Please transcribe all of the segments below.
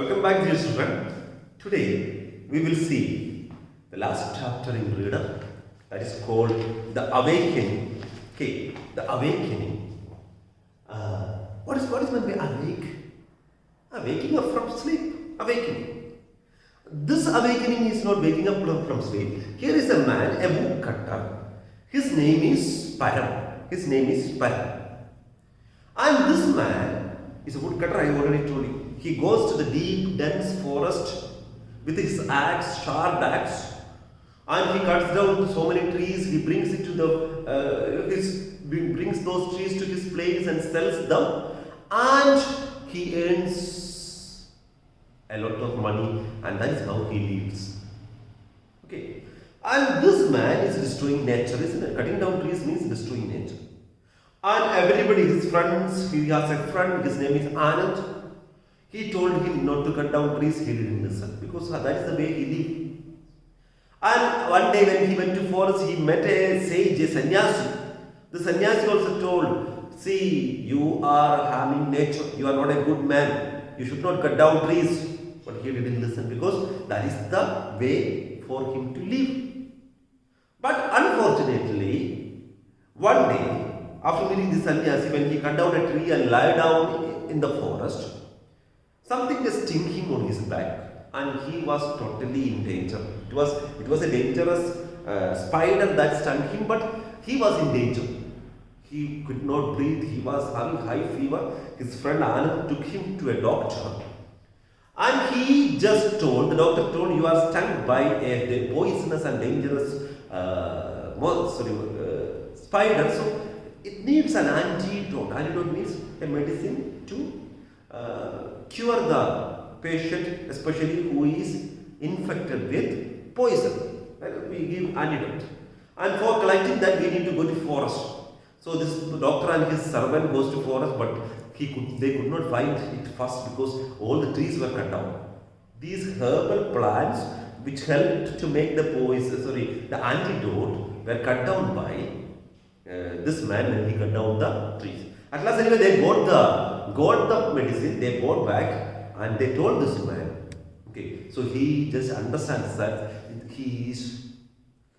Welcome back, dear children. Today we will see the last chapter in Reader, that is called The Awakening. Okay, The Awakening. What is meant by awake? Waking up from sleep. Awakening. This awakening is not waking up from sleep. Here is a man, a woodcutter. His name is Param. His name is Param. And this man is a woodcutter, I already told you. He goes to the deep, dense forest with his axe, sharp axe, and he cuts down so many trees. He brings it to brings those trees to his place and sells them, and he earns a lot of money, and that is how he lives. Okay, and this man is destroying nature, isn't it? Cutting down trees means destroying nature. And everybody, his friends, he has a friend, his name is Anand. He told him not to cut down trees, he didn't listen because that is the way he lived. And one day when he went to forest, he met a sage, a sannyasi. The sannyasi also told, see, you are harming nature, you are not a good man, you should not cut down trees. But he didn't listen because that is the way for him to live. But unfortunately, one day, after meeting the sannyasi, when he cut down a tree and lie down in the forest, something was stinging on his back, and he was totally in danger. It was a dangerous spider that stung him, but he was in danger. He could not breathe. He was having high fever. His friend Anand took him to a doctor, and the doctor told, you are stung by a poisonous and dangerous spider. So it needs an antidote. Antidote means a medicine to cure the patient, especially who is infected with poison. We give antidote. And for collecting that, we need to go to forest. So this doctor and his servant goes to forest, but they could not find it first because all the trees were cut down. These herbal plants, which helped to make the antidote, were cut down by this man when he cut down the trees. At last, anyway, they got the medicine, they brought back, and they told this man. Okay, so he just understands that he is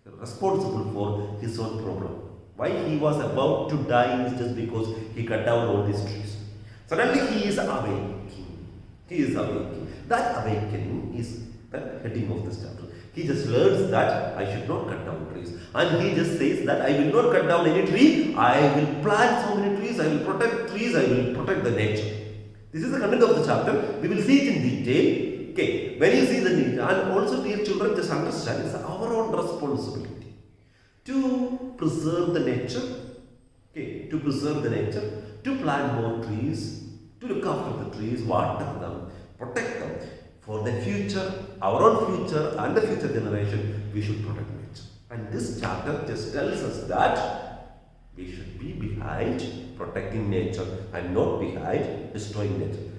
responsible for his own problem. Why he was about to die is just because he cut down all these trees. Suddenly he is awakening. He is awakening. That awakening is the heading of this chapter. He just learns that I should not cut down trees. And he just says that I will not cut down any tree. I will plant so many trees. I will protect trees. I will protect the nature. This is the content of the chapter. We will see it in detail. Okay. When you see the need, and also dear children, just understand it's our own responsibility to preserve the nature. Okay. To preserve the nature, to plant more trees, to look after the trees, water them, protect them. For the future, our own future and the future generation, we should protect nature. And this chapter just tells us that we should be behind protecting nature and not behind destroying nature.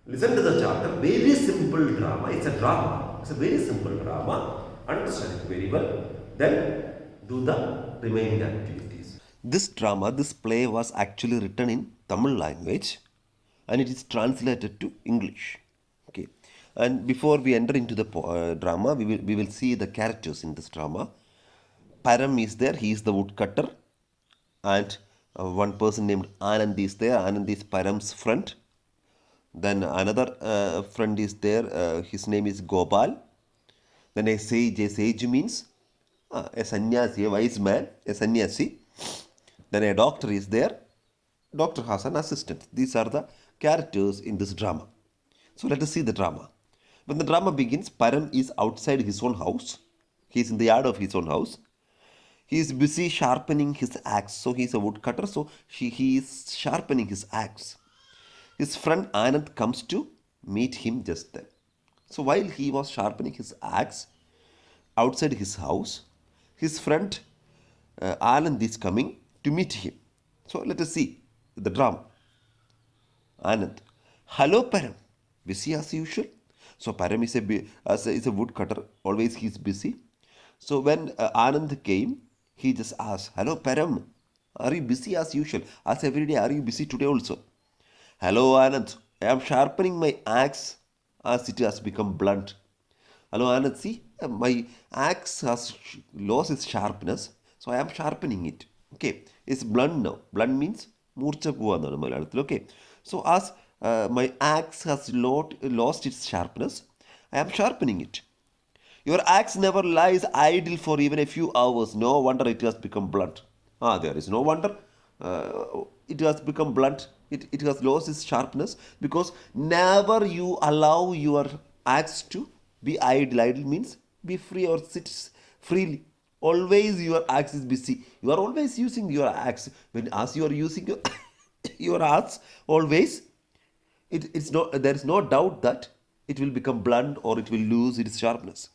Listen to the chapter, very simple drama. It's a drama. It's a very simple drama. Understand it very well. Then do the remaining activities. This drama, this play was actually written in Tamil language and it is translated to English. Okay. And before we enter into the drama, we will see the characters in this drama. Param is there, he is the woodcutter, and one person named Anand is there. Anand is Param's friend. Then another friend is there, his name is Gopal. Then a sage means a sannyasi, a wise man, a sannyasi. Then a doctor is there, doctor has an assistant. These are the characters in this drama. So let us see the drama. When the drama begins, Param is outside his own house. He is in the yard of his own house. He is busy sharpening his axe. So he is a woodcutter. So he is sharpening his axe. His friend Anand comes to meet him just then. So while he was sharpening his axe outside his house, his friend Anand is coming to meet him. So let us see the drama. Anand, hello Param, busy as usual. So Param is a woodcutter, always he is busy. So when Anand came, he just asked, hello Param, are you busy as usual? As every day, are you busy today also? Hello Anand, I am sharpening my axe as it has become blunt. Hello, Anand. See, my axe has lost its sharpness, so I am sharpening it. Okay, it's blunt now. Blunt means മൂർച്ച പോവാന്നാണ് മലയാളത്തിൽ. Okay, so as my axe has lost its sharpness, I am sharpening it. Your axe never lies idle for even a few hours. No wonder it has become blunt. There is no wonder it has become blunt. It has lost its sharpness because never you allow your axe to be idle. Idle means be free or sit freely. Always your axe is busy. You are always using your axe. When as you are using your axe, always it's no, there is no doubt that it will become blunt or it will lose its sharpness.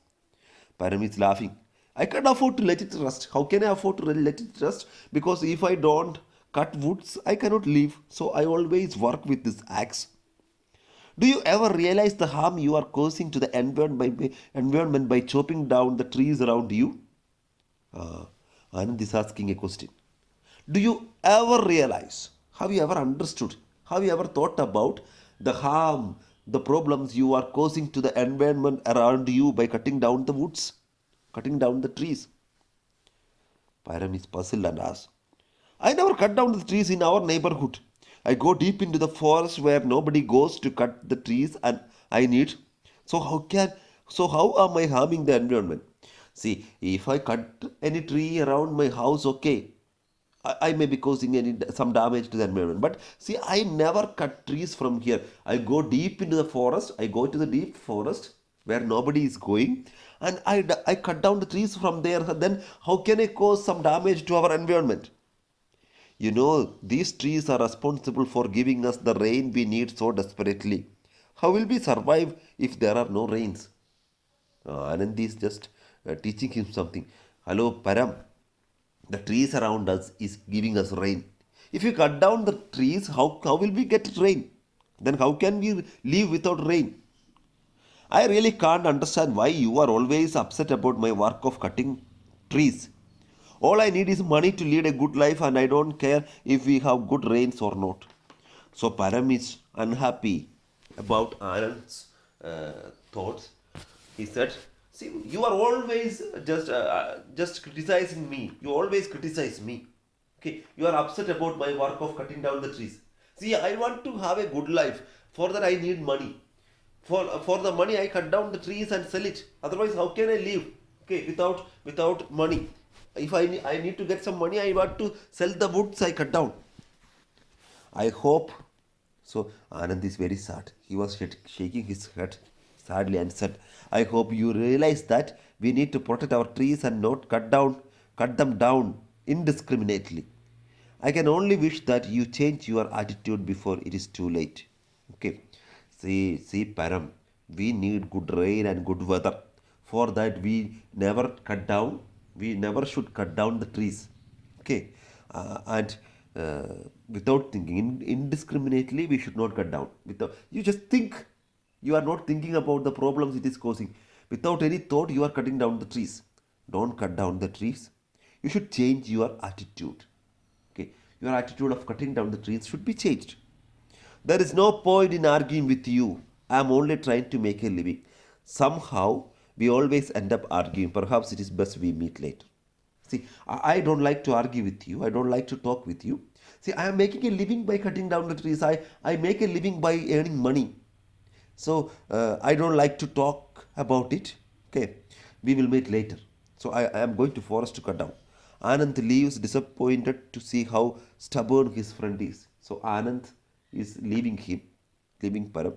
Param is laughing. I can't afford to let it rust. How can I afford to let it rust? Because if I don't cut woods, I cannot live. So I always work with this axe. Do you ever realize the harm you are causing to the environment by chopping down the trees around you? Anand is asking a question. Do you ever realize? Have you ever understood? Have you ever thought about the harm, the problems you are causing to the environment around you by cutting down the woods, cutting down the trees? Param is puzzled and asks, I never cut down the trees in our neighborhood. I go deep into the forest where nobody goes to cut the trees and I need. So how am I harming the environment? See, if I cut any tree around my house, okay, I may be causing some damage to the environment. But see, I never cut trees from here. I go deep into the forest. I go to the deep forest where nobody is going, and I cut down the trees from there. Then how can I cause some damage to our environment? You know, these trees are responsible for giving us the rain we need so desperately. How will we survive if there are no rains? Anand is just teaching him something. Hello, Param. The trees around us is giving us rain. If you cut down the trees, how will we get rain? Then how can we live without rain? I really can't understand why you are always upset about my work of cutting trees. All I need is money to lead a good life and I don't care if we have good rains or not. So Param is unhappy about Anand's thoughts. He said, see, you are always just criticizing me. You always criticize me. Okay, you are upset about my work of cutting down the trees. See, I want to have a good life. For that I need money. For the money I cut down the trees and sell it. Otherwise, how can I live? Okay, without money. If I need to get some money, I want to sell the woods I cut down. I hope. So Anand is very sad. He was shaking his head sadly and said, I hope you realize that we need to protect our trees and not cut them down indiscriminately. I can only wish that you change your attitude before it is too late. Okay. See, Param, we need good rain and good weather. For that, we never should cut down the trees. Okay. And without thinking, indiscriminately, we should not cut down. You just think. You are not thinking about the problems it is causing. Without any thought, you are cutting down the trees. Don't cut down the trees. You should change your attitude. Okay, your attitude of cutting down the trees should be changed. There is no point in arguing with you. I am only trying to make a living. Somehow, we always end up arguing. Perhaps it is best we meet later. See, I don't like to argue with you. I don't like to talk with you. See, I am making a living by cutting down the trees. I make a living by earning money. So I don't like to talk about it. Okay, we will meet later. So I am going to forest to cut down. Anand leaves disappointed to see how stubborn his friend is. So Anand is leaving Param.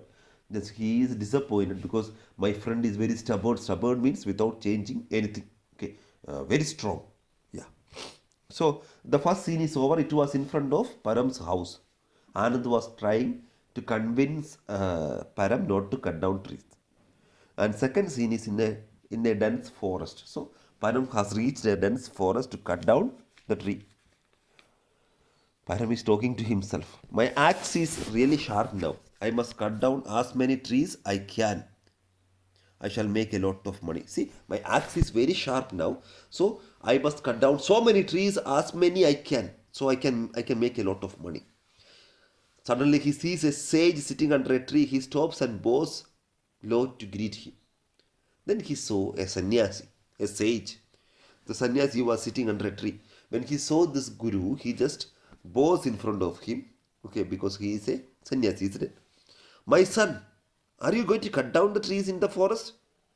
He is disappointed because my friend is very stubborn. Stubborn means without changing anything. Okay, very strong. Yeah. So the first scene is over. It was in front of Param's house. Anand was trying to convince Param not to cut down trees. And second scene is in a dense forest. So Param has reached a dense forest to cut down the tree. Param is talking to himself. My axe is really sharp now. I must cut down as many trees I can. I shall make a lot of money. See, my axe is very sharp now. So I must cut down so many trees, as many I can. So I can make a lot of money. Suddenly he sees a sage sitting under a tree. He stops and bows low to greet him. Then he saw a sannyasi, a sage. The sannyasi was sitting under a tree. When he saw this guru, he just bows in front of him, okay, because he is a sannyasi, isn't it? My son, are you going to cut down the trees in the forest?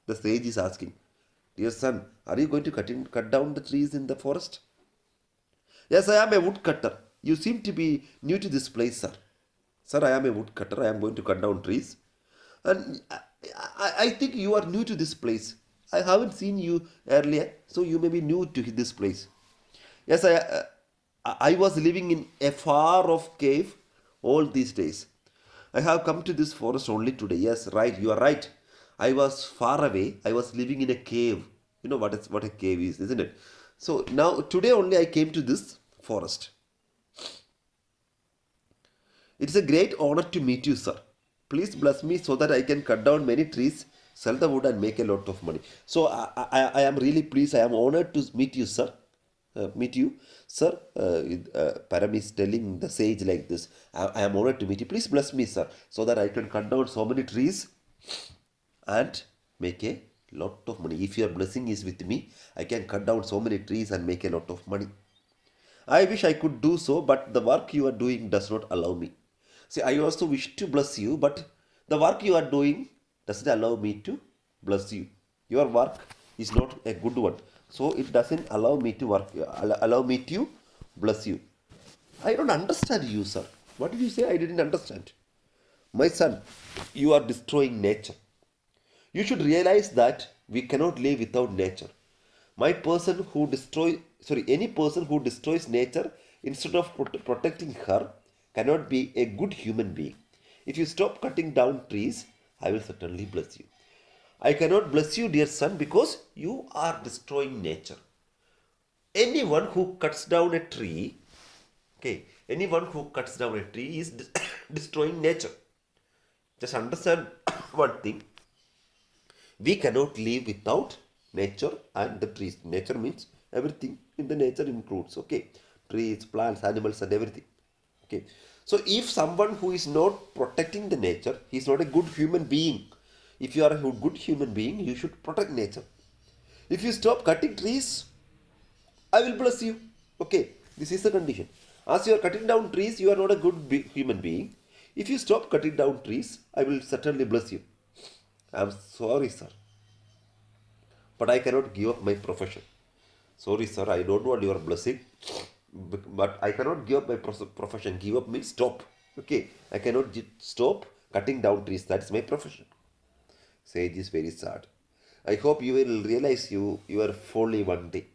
The sage is asking. Dear son, are you going to cut down the trees in the forest? Yes, I am a woodcutter. You seem to be new to this place, sir. Sir, I am a woodcutter. I am going to cut down trees. And I think you are new to this place. I haven't seen you earlier, so you may be new to this place. Yes, I was living in a far off cave all these days. I have come to this forest only today. Yes, right, you are right. I was far away. I was living in a cave. You know what a cave is, isn't it? So now today only I came to this forest. It is a great honor to meet you, sir. Please bless me so that I can cut down many trees, sell the wood, and make a lot of money. So I am really pleased. I am honored to meet you, sir. Sir. Param is telling the sage like this. I am honored to meet you. Please bless me, sir, so that I can cut down so many trees and make a lot of money. If your blessing is with me, I can cut down so many trees and make a lot of money. I wish I could do so, but the work you are doing does not allow me. See, I also wish to bless you, but the work you are doing doesn't allow me to bless you. Your work is not a good one, so it doesn't allow me to allow me to bless you. I don't understand you, sir. What did you say? I didn't understand. My son, you are destroying nature. You should realize that we cannot live without nature. Any person who destroys nature instead of protecting her cannot be a good human being. If you stop cutting down trees, I will certainly bless you. I cannot bless you, dear son, because you are destroying nature. Anyone who cuts down a tree, is destroying nature. Just understand one thing. We cannot live without nature and the trees. Nature means everything in the nature includes, trees, plants, animals, and everything. So if someone who is not protecting the nature, he is not a good human being. If you are a good human being, you should protect nature. If you stop cutting trees, I will bless you. This is the condition. As you are cutting down trees, you are not a good human being. If you stop cutting down trees, I will certainly bless you. I am sorry, sir, but I cannot give up my profession. Sorry, sir, I don't want your blessing, but I cannot give up my profession. Give up means stop. I cannot stop cutting down trees. That is my profession. Sage is very sad. I hope you will realize you are folly one day.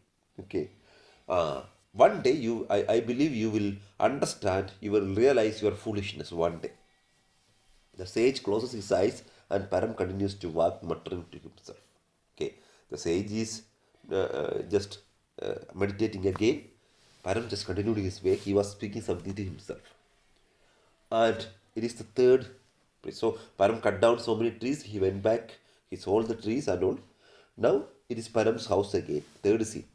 One day I believe you will understand. You will realize your foolishness one day. The sage closes his eyes and Param continues to walk, muttering to himself. The sage is just meditating again. Param just continued his way. He was speaking something to himself. And it is the third place. So Param cut down so many trees. He went back. He sold the trees and all. Now it is Param's house again. Third scene.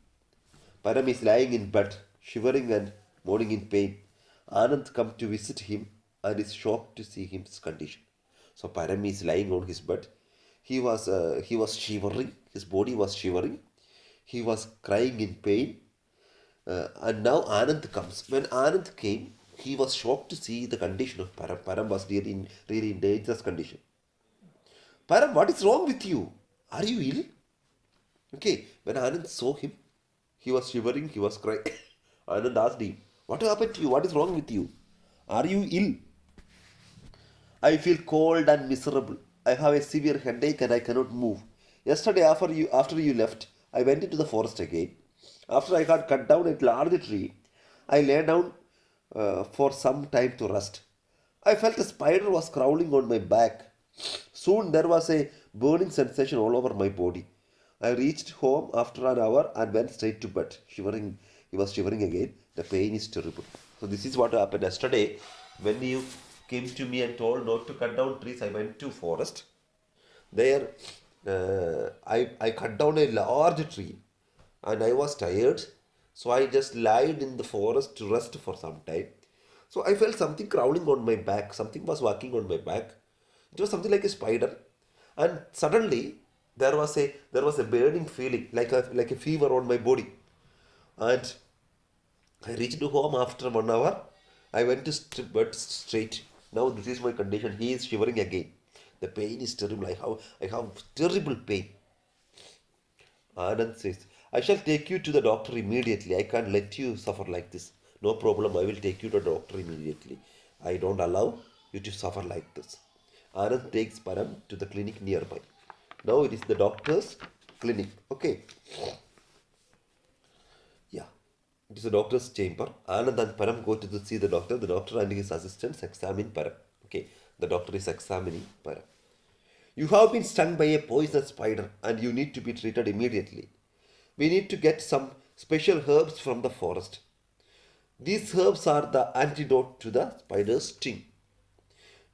Param is lying in bed, shivering and moaning in pain. Anand comes to visit him and is shocked to see his condition. So Param is lying on his bed. He was shivering. His body was shivering. He was crying in pain. And now Anand comes. When Anand came, he was shocked to see the condition of Param. Param was really in dangerous condition. Param, what is wrong with you? Are you ill? When Anand saw him, he was shivering, he was crying. Anand asked him, what happened to you? What is wrong with you? Are you ill? I feel cold and miserable. I have a severe headache and I cannot move. Yesterday after you left, I went into the forest again. After I had cut down a large tree, I lay down for some time to rest. I felt a spider was crawling on my back. Soon there was a burning sensation all over my body. I reached home after an hour and went straight to bed. Shivering, he was shivering again. The pain is terrible. So this is what happened yesterday. When you came to me and told not to cut down trees, I went to forest. There, I cut down a large tree and I was tired. So I just lied in the forest to rest for some time. So I felt something crawling on my back. Something was walking on my back. It was something like a spider. And suddenly there was a burning feeling like a fever on my body. And I reached home after 1 hour. I went to bed straight. Now this is my condition. He is shivering again. The pain is terrible. I have terrible pain. Anand says, I shall take you to the doctor immediately. I can't let you suffer like this. No problem, I will take you to the doctor immediately. I don't allow you to suffer like this. Anand takes Param to the clinic nearby. Now it is the doctor's clinic. Okay. Yeah. It is a doctor's chamber. Anand and Param go to see the doctor. The doctor and his assistants examine Param. Okay. The doctor is examining Param. You have been stung by a poisonous spider and you need to be treated immediately. We need to get some special herbs from the forest. These herbs are the antidote to the spider's sting.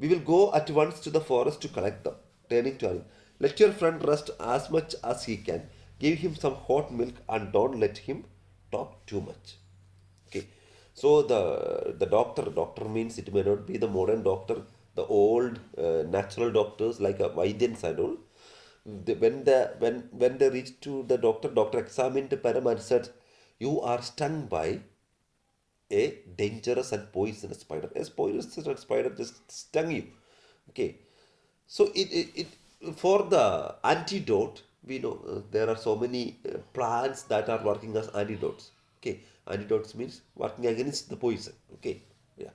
We will go at once to the forest to collect them. Turning to Anand, let your friend rest as much as he can. Give him some hot milk and don't let him talk too much. Okay. So the doctor means it may not be the modern doctor, the old natural doctors like Vaidyans and all. When they reached to the doctor examined Param and said, "You are stung by a dangerous and poisonous spider. A poisonous spider just stung you." Okay. So it for the antidote, we know there are so many plants that are working as antidotes. Okay, antidotes means working against the poison. Okay, yeah.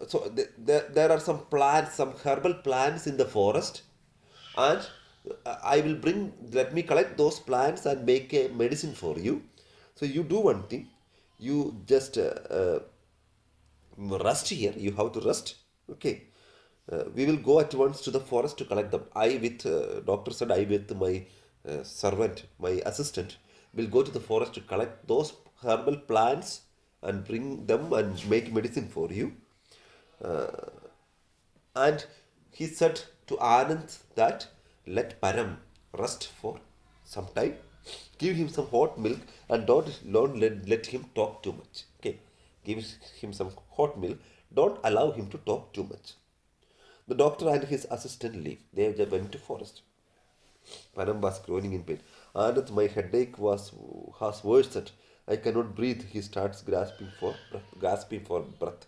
So there are some plants, some herbal plants in the forest, and I will bring. Let me collect those plants and make a medicine for you. So you do one thing. You just rest here. You have to rest. Okay. We will go at once to the forest to collect them. I with doctor said I with my servant, my assistant, will go to the forest to collect those herbal plants and bring them and make medicine for you. Uh, and he said to Anand that let Param rest for some time. Give him some hot milk and don't let him talk too much. Okay. Give him some hot milk. Don't allow him to talk too much. The doctor and his assistant leave. They just went to forest. Param was groaning in pain. Anand, my headache has worsened. I cannot breathe. He starts gasping for breath.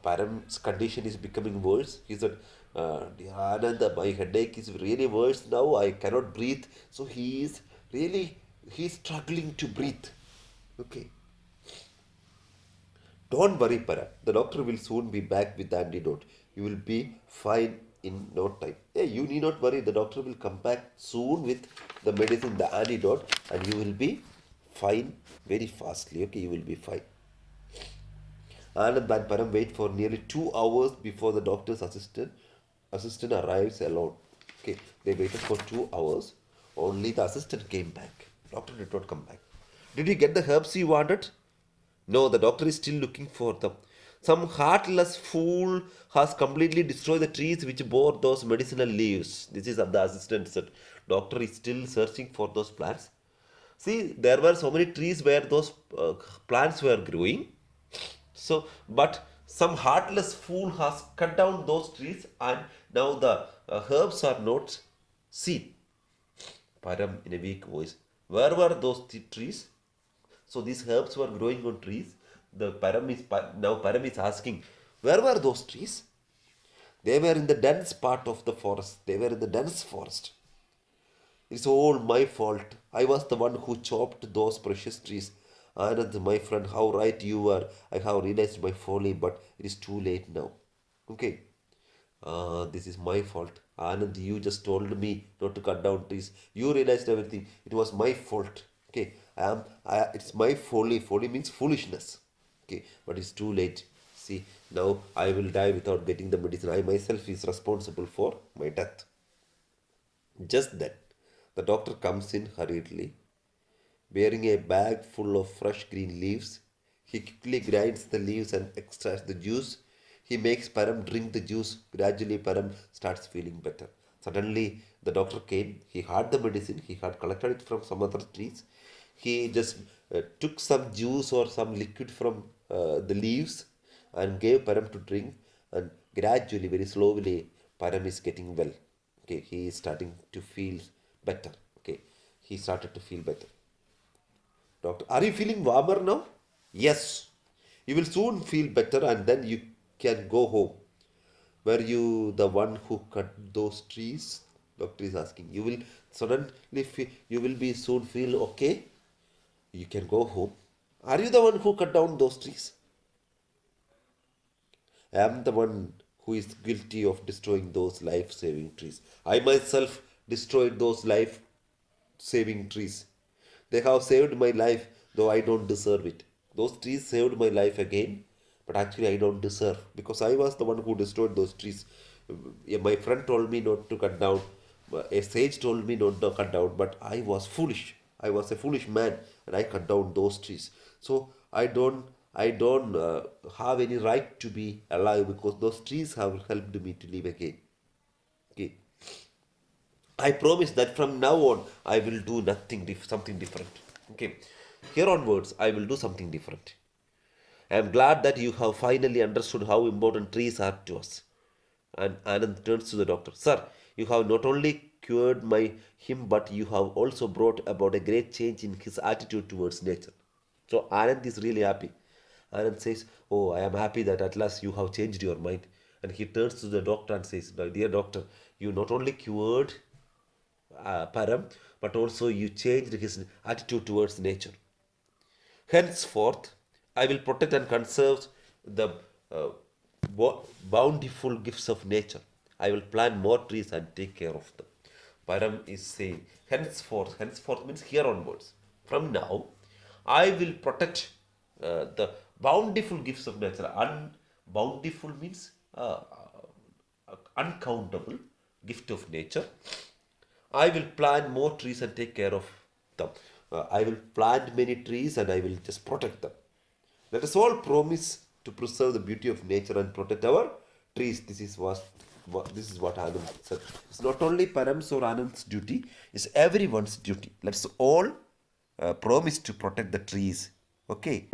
Param's condition is becoming worse. He said, "Dear Anand, my headache is really worse now. I cannot breathe." So he's struggling to breathe. Okay. Don't worry, Para. The doctor will soon be back with the antidote. You will be fine in no time. Hey, you need not worry. The doctor will come back soon with the medicine, the antidote, and you will be fine very fastly. Okay, you will be fine. Anand and Param wait for nearly 2 hours before the doctor's assistant arrives alone. Okay, they waited for 2 hours. Only the assistant came back. Doctor did not come back. Did you get the herbs you wanted? No, the doctor is still looking for them. Some heartless fool has completely destroyed the trees which bore those medicinal leaves. This is what the assistant said. Doctor is still searching for those plants. See, there were so many trees where those plants were growing. So, but some heartless fool has cut down those trees and now the herbs are not seen. Param in a weak voice. Where were those trees? So these herbs were growing on trees. Now Param is asking, where were those trees? They were in the dense part of the forest. They were in the dense forest. It's all my fault. I was the one who chopped those precious trees. Anand, my friend, how right you were. I have realized my folly, but it is too late now. Okay. This is my fault. Anand, you just told me not to cut down trees. You realized everything. It was my fault. Okay. It's my folly. Folly means foolishness. Okay. But it's too late. See, now I will die without getting the medicine. I myself is responsible for my death. Just then, the doctor comes in hurriedly, bearing a bag full of fresh green leaves. He quickly grinds the leaves and extracts the juice. He makes Param drink the juice. Gradually, Param starts feeling better. Suddenly, the doctor came. He had the medicine. He had collected it from some other trees. He just took some juice or some liquid from the leaves and gave Param to drink. And gradually, very slowly, Param is getting well. Okay. Okay, he is starting to feel better. Okay, he started to feel better. Doctor, are you feeling warmer now? Yes. You will soon feel better and then you can go home. Were you the one who cut those trees? Doctor is asking. You will suddenly feel, you will be soon feel okay. You can go home. Are you the one who cut down those trees? I am the one who is guilty of destroying those life saving trees. I myself destroyed those life saving trees. They have saved my life, though I don't deserve it. Those trees saved my life again, but actually I don't deserve because I was the one who destroyed those trees. My friend told me not to cut down. A sage told me not to cut down, but I was foolish. I was a foolish man, and I cut down those trees. So I don't have any right to be alive because those trees have helped me to live again. Okay. I promise that from now on I will do something different. Okay. Here onwards I will do something different. I am glad that you have finally understood how important trees are to us. And Anand turns to the doctor. Sir, you have not only cured him, but you have also brought about a great change in his attitude towards nature. So Anand is really happy. Anand says, oh, I am happy that at last you have changed your mind. And he turns to the doctor and says, dear doctor, you not only cured Param, but also you changed his attitude towards nature. Henceforth, I will protect and conserve the uh, bountiful gifts of nature. I will plant more trees and take care of them. Param is saying, henceforth means here onwards. From now, I will protect the bountiful gifts of nature. Bountiful means uncountable gift of nature. I will plant more trees and take care of them. I will plant many trees and I will just protect them. Let us all promise to preserve the beauty of nature and protect our trees. This is what Anand said. It's not only Param's or Anand's duty, it's everyone's duty. Let's all promise to protect the trees. Okay.